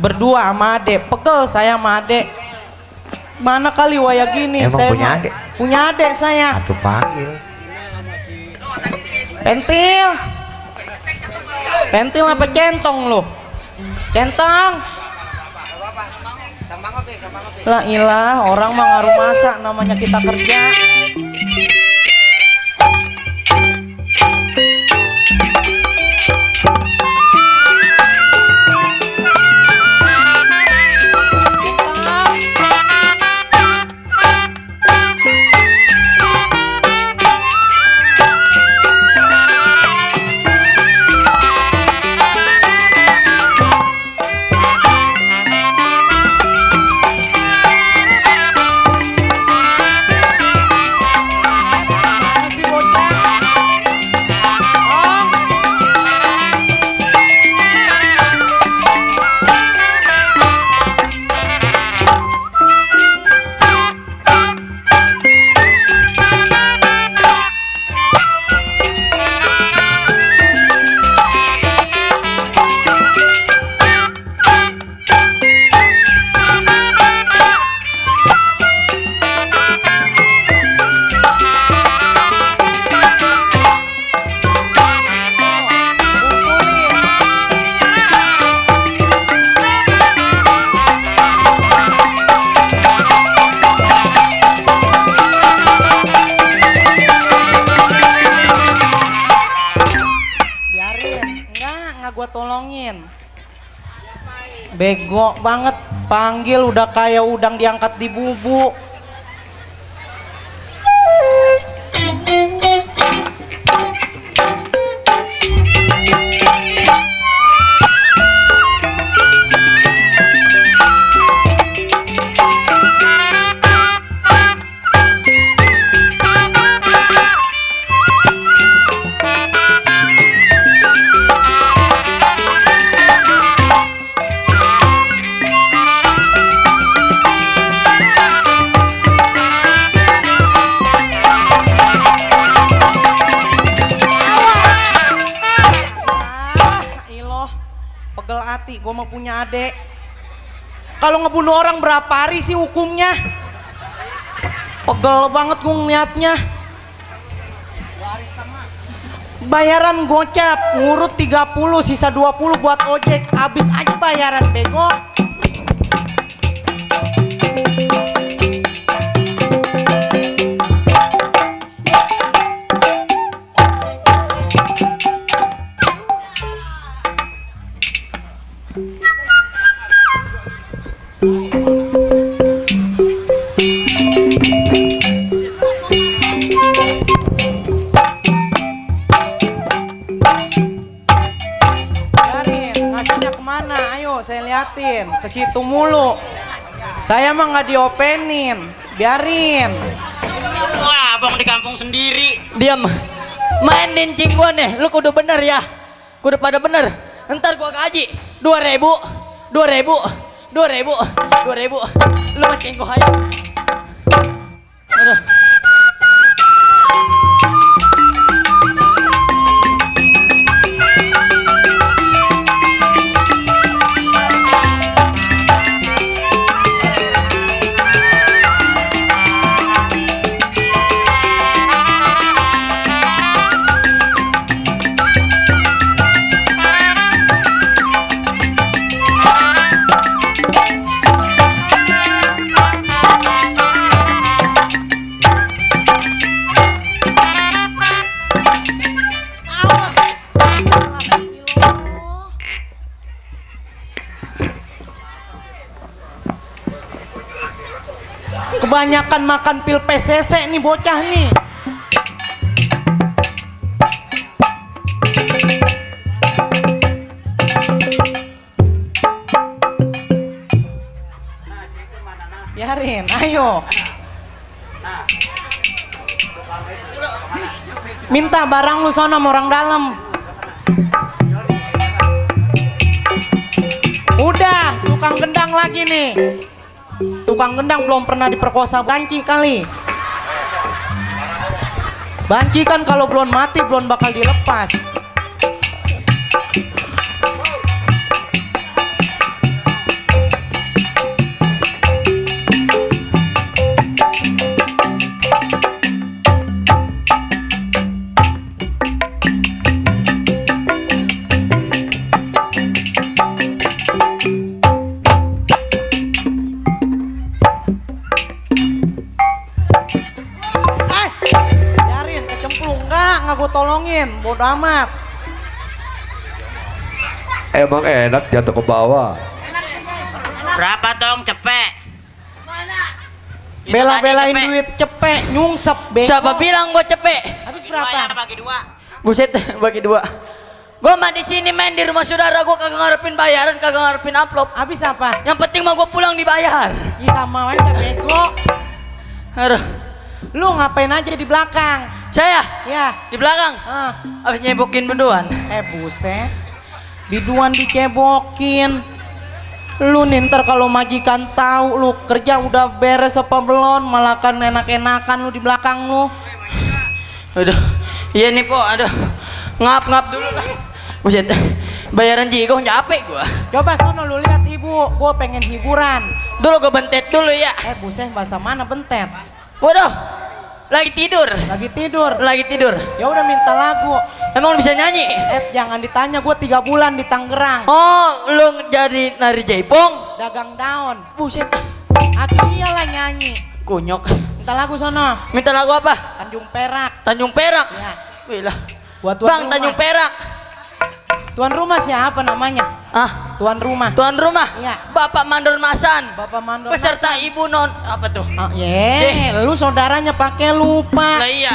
[SPEAKER 8] berdua sama adek, pegel saya sama adek. Mana kali waya gini?
[SPEAKER 9] Emang
[SPEAKER 8] saya
[SPEAKER 9] punya adek?
[SPEAKER 8] Punya adek saya.
[SPEAKER 9] Atau panggil.
[SPEAKER 8] Pentil. Pentil apa centong lo? Centang. Lah ilah, orang mah ngaruh masak namanya kita kerja. Bego banget, panggil udah kayak udang diangkat di bubuk. Gue mau punya adek. Kalau ngebunuh orang berapa hari sih hukumnya? Pegel banget gue ngeliatnya. Bayaran gocap, ngurut 30, sisa 20 buat ojek. Habis aja bayaran bego. Ngasihnya kemana? Ayo Ayo saya liatin ke situ mulu. Saya mah nggak diopenin, biarin.
[SPEAKER 10] Wah, abang di kampung sendiri.
[SPEAKER 11] Diam. Mainin cing gua nih, lu kudu bener ya. Kudu pada bener. Ntar gua gaji 2.000, 2.000, 2.000, 2.000. Lu mancing gua ayo. Aduh.
[SPEAKER 8] Kebanyakan makan pil PCC nih bocah nih. Biarin, ayo. Minta barang lu sono sama orang dalam. Udah, tukang gendang lagi nih. Tukang gendang belum pernah diperkosa Banci kali. Banci kan kalau belum mati belum bakal dilepas. Biarin kecemplung, nggak gue tolongin, bodo amat.
[SPEAKER 3] Emang enak jatuh ke bawah.
[SPEAKER 10] Berapa dong cepet?
[SPEAKER 8] Bela-belain duit cepet, nyungsep bego.
[SPEAKER 11] Siapa bilang gua cepet?
[SPEAKER 8] Habis berapa?
[SPEAKER 10] Bagi dua.
[SPEAKER 11] Buset, bagi 2. Gua mah di sini main di rumah saudara, gua kagak ngarepin bayaran, kagak ngarepin amplop.
[SPEAKER 8] Habis apa?
[SPEAKER 11] Yang penting mah gua pulang dibayar.
[SPEAKER 8] Ih sama aja bego.
[SPEAKER 11] Aduh,
[SPEAKER 8] Lu ngapain aja di belakang?
[SPEAKER 11] saya
[SPEAKER 8] Ya.
[SPEAKER 11] di belakang habis nyebokin beduan.
[SPEAKER 8] Buset. Biduan dicebokin. Lu nih ntar kalau majikan tahu lu kerja udah beres apa belum, malah kan enak-enakan lu di belakang lu.
[SPEAKER 11] Aduh, iya nih po, aduh, ngap dulu lah. Buset, bayaran jigong capek gua.
[SPEAKER 8] Coba sono lu lihat ibu, gua pengen hiburan.
[SPEAKER 11] Dulu gua bentet dulu ya.
[SPEAKER 8] Buset, bahasa mana bentet?
[SPEAKER 11] Waduh, lagi tidur.
[SPEAKER 8] Lagi tidur. Ya udah minta lagu.
[SPEAKER 11] Emang lu bisa nyanyi?
[SPEAKER 8] Jangan ditanya, gua 3 bulan di Tangerang.
[SPEAKER 11] Oh, lu jadi nari jaipong?
[SPEAKER 8] Dagang daun.
[SPEAKER 11] Buset.
[SPEAKER 8] Aku iyalah nyanyi.
[SPEAKER 11] Kunyok.
[SPEAKER 8] Minta lagu sono.
[SPEAKER 11] Minta lagu apa?
[SPEAKER 8] Tanjung Perak.
[SPEAKER 11] Tanjung Perak.
[SPEAKER 8] Ya.
[SPEAKER 11] Wih lah.
[SPEAKER 8] Buat tuan
[SPEAKER 11] Bang,
[SPEAKER 8] rumah.
[SPEAKER 11] Tanjung Perak.
[SPEAKER 8] Tuan rumah siapa namanya? Tuan rumah.
[SPEAKER 11] Tuan rumah.
[SPEAKER 8] Iya.
[SPEAKER 11] Bapak Mandor Masan.
[SPEAKER 8] Bapak Mandor.
[SPEAKER 11] Peserta Ibu Non apa tuh?
[SPEAKER 8] Lu saudaranya pakai lupa.
[SPEAKER 11] Lah iya.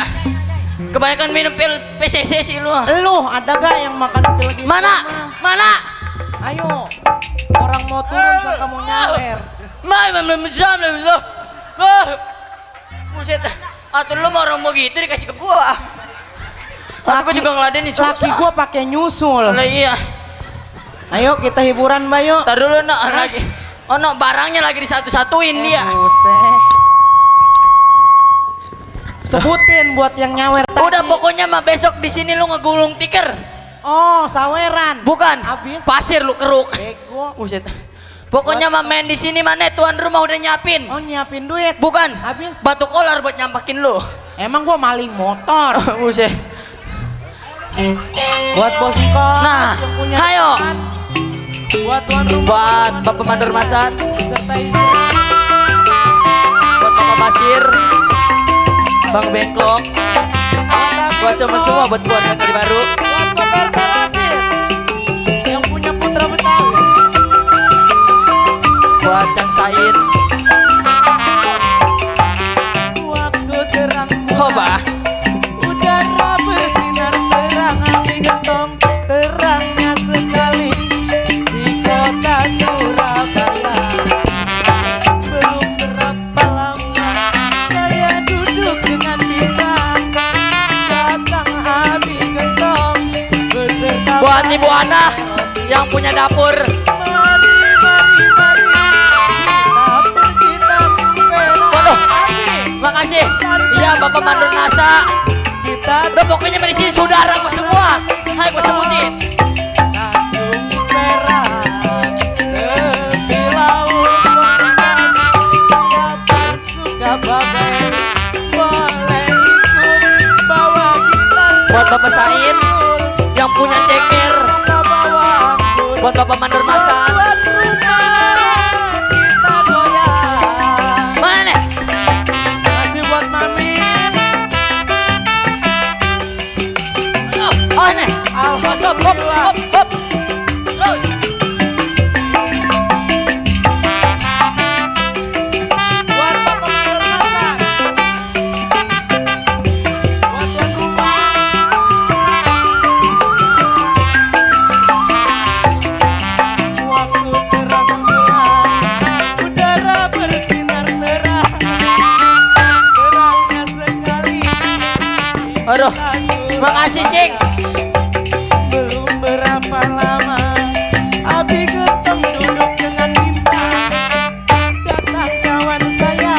[SPEAKER 11] Kebanyakan minum pil PCC sih lu.
[SPEAKER 8] Lu ada gak yang makan pil gitu?
[SPEAKER 11] Mana?
[SPEAKER 8] Ayo. Orang mau turun so kamu nyawer.
[SPEAKER 11] Lu. Buset. Atau lu mau orang mau gitu dikasih ke gua. Tapi juga ngeladenin susah.
[SPEAKER 8] Laki gua pakai nyusul.
[SPEAKER 11] Lah iya.
[SPEAKER 8] Ayo kita hiburan Bayu.
[SPEAKER 11] Tar dulu no lagi. Oh no, barangnya lagi disatu-satuin dia.
[SPEAKER 8] Buset. Sebutin buat yang nyawer tadi.
[SPEAKER 11] Udah pokoknya mah besok di sini lu ngegulung tiker.
[SPEAKER 8] Oh, saweran.
[SPEAKER 11] Bukan.
[SPEAKER 8] Habis.
[SPEAKER 11] Pasir lu keruk.
[SPEAKER 8] Bego.
[SPEAKER 11] Buset. Pokoknya mah main di sini mana tuan rumah udah nyiapin.
[SPEAKER 8] Oh, nyiapin duit.
[SPEAKER 11] Bukan.
[SPEAKER 8] Habis.
[SPEAKER 11] Batu kolar buat nyampakin lu.
[SPEAKER 8] Emang gua maling motor.
[SPEAKER 11] Buset.
[SPEAKER 8] Buat bos kos
[SPEAKER 11] Nah,
[SPEAKER 8] yang punya
[SPEAKER 11] ayo.
[SPEAKER 8] restoran. Buat tuan rumah.
[SPEAKER 11] Buat Bapak Mandor Masan.
[SPEAKER 8] Serta istri.
[SPEAKER 11] Buat Bapak Basir. Bang Bengkok. Buat semua buat keluarga Kali Baru.
[SPEAKER 8] Buat Bapak Basir yang punya putra Betawi.
[SPEAKER 11] Buat Kang Said.
[SPEAKER 8] Waktu terang
[SPEAKER 11] Hoba.
[SPEAKER 8] udara bersinar terang, api gentong terangnya sekali di kota.
[SPEAKER 11] Buat Ibu Ana yang punya dapur. Waduh, makasih. Iya Bapak Mandor Nasa. Udah pokoknya dari sini saudara kok semua. Hai gua sebutin. Buat Bapak Sain yang punya ceker. Buat Bapak Mandor Masan. Mana nih?
[SPEAKER 8] Masih buat mami.
[SPEAKER 11] Oh nih. Alhamdulillah. Hop, hop, hop. Terus.
[SPEAKER 8] Buat Bapak Mandor Masan. Buat tuan rumah. Waktu terang bulan, udara bersinar terang. Terangnya sekali.
[SPEAKER 11] Aduh, makasih Cing.
[SPEAKER 8] Belum berapa lama Abi Getong duduk dengan Limpa. Datang kawan saya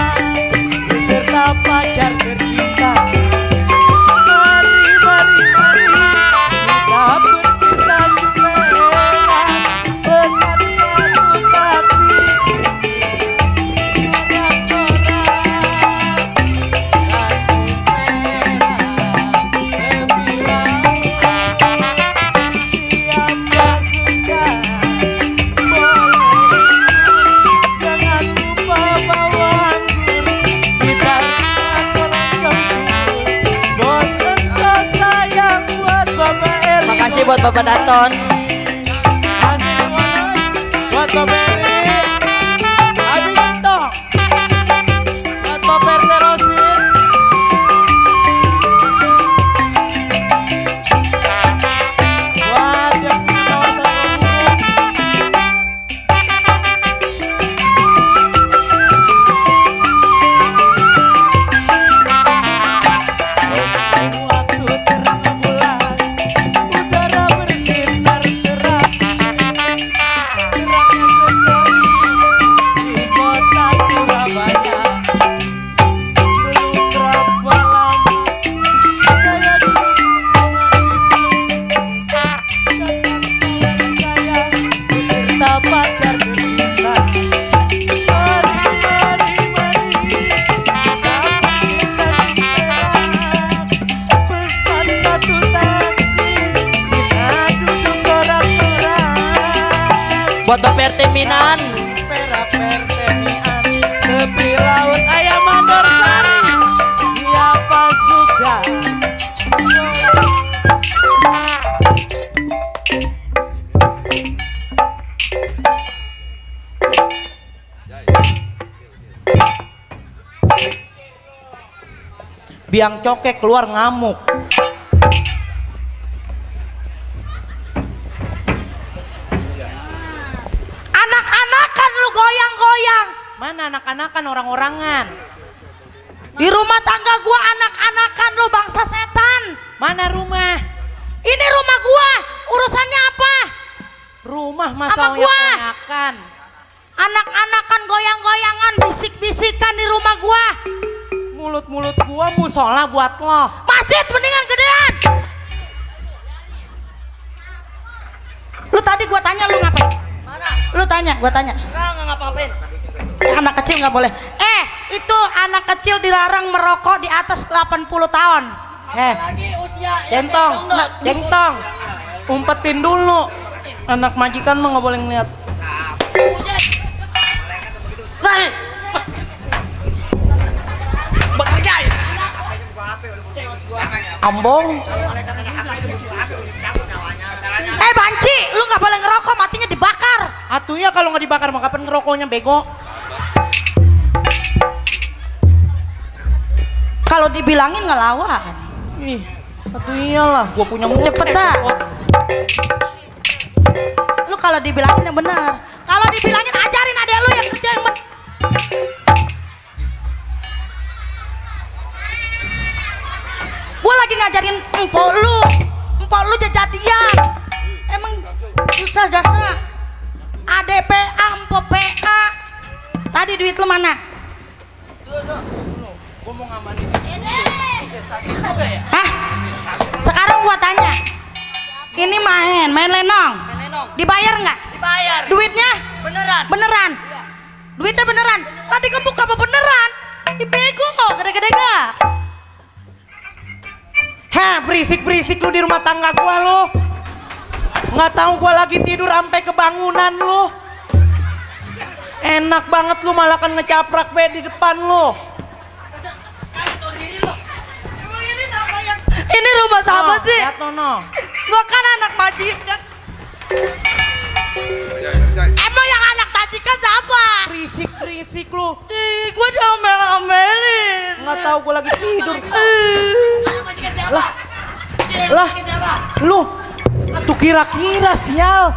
[SPEAKER 8] beserta pacar tercinta. Mari, mari, mari kita pergi Tanjung Merah. Pesan satu taksi
[SPEAKER 11] Makasih buat Bapak Daton.
[SPEAKER 8] buat Bapak Eri, Abi Getong, buat Bapak RT Rosin, buat yang punya kawasan waktu terang bulan, udara bersinar terang. Terangnya sekali di kota Surabaya. Belum berapa lama saya duduk dengan Datang kawan saya beserta pacar tercinta. Mari, mari, mari kita pergi Tanjung Perak. Pesan satu taksi kita duduk sorak-sorak.
[SPEAKER 11] Buat Bapak RT Minan.
[SPEAKER 8] Perak pertanian tepi laut ayam mandor sari. Siapa suka? Biang cokek keluar ngamuk.
[SPEAKER 12] Anak-anakan lu goyang-goyang.
[SPEAKER 8] Mana anak-anakan orang-orangan?
[SPEAKER 12] Di rumah tangga gua anak-anakan lu bangsa setan.
[SPEAKER 8] Mana rumah?
[SPEAKER 12] Ini rumah gua. Urusannya apa?
[SPEAKER 8] Rumah
[SPEAKER 12] Sama
[SPEAKER 8] masa
[SPEAKER 12] gua.
[SPEAKER 8] konyakan.
[SPEAKER 12] Anak-anakan goyang-goyangan bisik-bisikan di rumah gua.
[SPEAKER 8] Mulut-mulut gua musola buat lo.
[SPEAKER 12] Masjid mendingan gedean. Lu tadi gua tanya lu ngapain?
[SPEAKER 11] Mana?
[SPEAKER 12] Lu tanya, gua tanya.
[SPEAKER 11] Nggak ngapa-ngapain.
[SPEAKER 12] Anak kecil nggak boleh. Itu anak kecil dilarang merokok di atas 80 tahun.
[SPEAKER 11] Lagi usia
[SPEAKER 8] Centong, centong. Umpetin dulu. Anak majikan mah nggak boleh ngeliat.
[SPEAKER 12] Nah,
[SPEAKER 11] bekerja ya.
[SPEAKER 8] Ambong.
[SPEAKER 12] Banci, lu nggak boleh ngerokok, matinya dibakar.
[SPEAKER 8] Atunya kalau nggak dibakar mah kapan ngerokoknya bego?
[SPEAKER 12] Kalau dibilangin ngelawan.
[SPEAKER 8] Ih, atunya lah, gua punya mulut.
[SPEAKER 12] Cepet dah. Lu kalau dibilangin yang benar. Kalau dibilangin ajarin adek lu yang kerja yang benar. Gua lagi ngajarin empok lu jadian. main lenong. Dibayar nggak?
[SPEAKER 11] Dibayar.
[SPEAKER 12] Duitnya?
[SPEAKER 11] Beneran.
[SPEAKER 12] Beneran. Duitnya beneran. Tadi kamu apa beneran? Ibego, gede-gede gak?
[SPEAKER 8] Heh, berisik-berisik lu di rumah tangga gua lu. Nggak tahu gua lagi tidur sampai kebangunan lu. Enak banget lu malah kan ngecaprak be di depan lu.
[SPEAKER 12] Ini rumah siapa sih?
[SPEAKER 8] Lihat Nono.
[SPEAKER 12] Gua kan anak majikan. Emang yang anak majikan siapa?
[SPEAKER 8] Berisik-berisik lu.
[SPEAKER 12] Ih, gua diomel-omelin.
[SPEAKER 8] Nggak tahu gua lagi tidur. Lah, lu tuh kira-kira sial.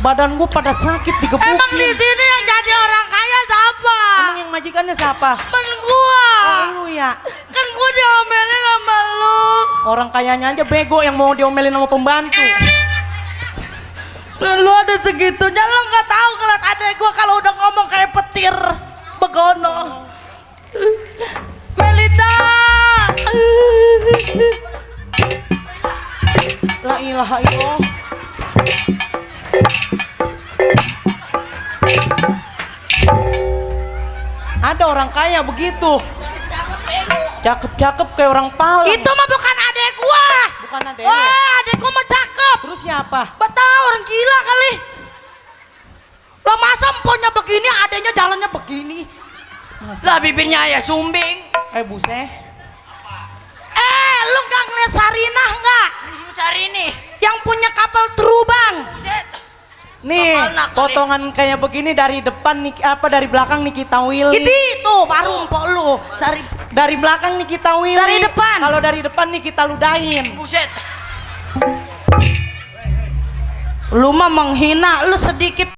[SPEAKER 8] Badan gua pada sakit digebukin.
[SPEAKER 12] Emang di sini yang jadi orang kaya siapa?
[SPEAKER 8] Emang yang majikannya siapa?
[SPEAKER 12] Temen gua.
[SPEAKER 8] Oh, lu ya.
[SPEAKER 12] Kan gua diomelin sama lu.
[SPEAKER 8] Orang kayanya aja bego yang mau diomelin sama pembantu.
[SPEAKER 12] Lu ada segitunya, lu nggak tahu ngeliat adek gua kalau udah ngomong kayak petir begono. Melita.
[SPEAKER 8] La ilaha illallah. Ada orang kaya begitu. Cakep-cakep kayak orang Palang.
[SPEAKER 12] Itu mah bukan adek gua.
[SPEAKER 8] Bukan adek.
[SPEAKER 12] Wah, adek gua mah cakep.
[SPEAKER 8] Terus siapa?
[SPEAKER 12] Betul, orang gila kali. Lo masa emponya begini, adanya jalannya begini.
[SPEAKER 11] Lah bibirnya ayah sumbing.
[SPEAKER 8] Buset.
[SPEAKER 12] Lu gak ngeliat Sarinah nggak?
[SPEAKER 11] Sarini.
[SPEAKER 12] Yang punya kapal Trubang.
[SPEAKER 8] Nih, potongan kayak begini dari depan nih dari belakang Nikita Willy.
[SPEAKER 12] Ini tuh baru empok lu.
[SPEAKER 8] Dari belakang Nikita Willy.
[SPEAKER 12] Dari depan.
[SPEAKER 8] Kalau dari depan Nikita ludahin.
[SPEAKER 11] Buset.
[SPEAKER 12] Lu mah menghina, lu sedikit